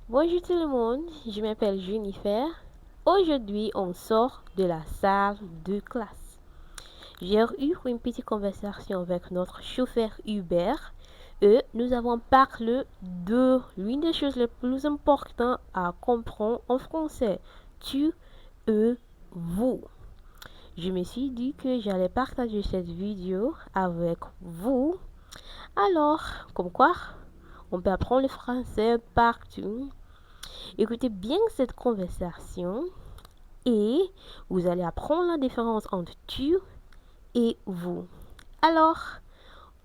Bonjour tout le monde, je m'appelle Jennifer. Aujourd'hui, on sort de la salle de classe. J'ai eu une petite conversation avec notre chauffeur Uber et nous avons parlé de l'une des choses les plus importantes à comprendre en français. Tu et vous. Je me suis dit que j'allais partager cette vidéo avec vous. Alors, comme quoi, on peut apprendre le français partout. Écoutez bien cette conversation et vous allez apprendre la différence entre tu et vous. Alors,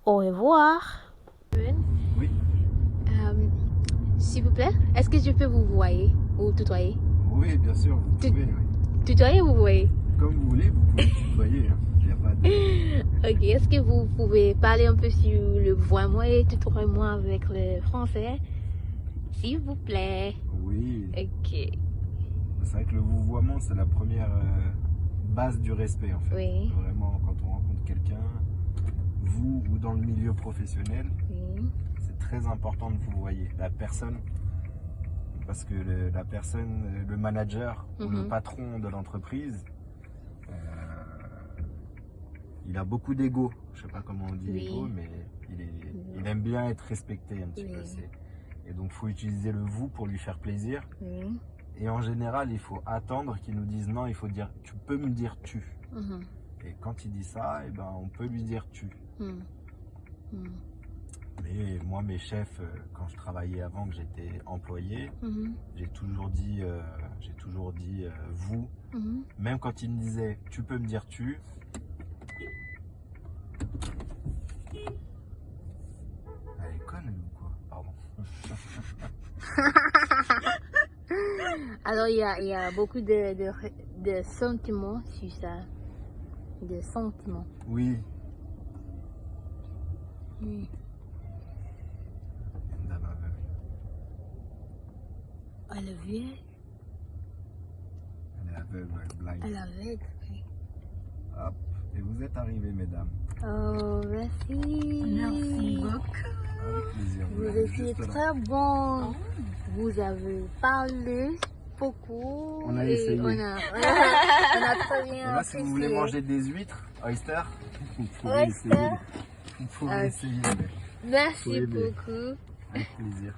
au revoir. Oui. S'il vous plaît, est-ce que je peux vous voyer ou tutoyer? Oui, bien sûr, vous pouvez. Oui. Tutoyer ou vous voyez? Comme vous voulez, vous pouvez tutoyer. Il n'y a pas de... Ok, est-ce que vous pouvez parler un peu sur le voiement et tutoyer-moi avec le français? S'il vous plaît. Oui. Ok. C'est vrai que le vouvoiement, c'est la première base du respect, en fait. Oui. Vraiment, quand on rencontre quelqu'un, vous ou dans le milieu professionnel, Oui. c'est très important de vous voyer. La personne, parce que la personne, le manager ou le patron de l'entreprise, il a beaucoup d'ego. Je sais pas comment on dit ego, mais il aime bien être respecté un petit peu. Et donc, il faut utiliser le vous pour lui faire plaisir. Oui. Et en général, il faut attendre qu'il nous dise non, il faut dire tu peux me dire tu. Et quand il dit ça, eh ben, on peut lui dire tu. Mais moi, mes chefs, quand je travaillais avant, que j'étais employé, j'ai toujours dit vous. Même quand ils me disaient tu peux me dire tu. Elle est conne ou quoi? Pardon. Alors, il y a beaucoup de sentiments sur ça. De sentiments. Oui. Oui. Une dame aveugle. Elle est vieille. Elle est aveugle, elle est blind. Elle est aveugle. Oui. Hop. Et vous êtes arrivés, mesdames. Oh, merci. Merci beaucoup. Avec plaisir. Vous l'avez étiez juste là. très bon. Vous avez parlé beaucoup. On a et essayé. On a très bien Et là, si vous voulez apprécié. manger des huîtres, oysters, vous pouvez Oyster. essayer. Vous pouvez essayer, mais Merci Oui, mais- beaucoup. avec plaisir.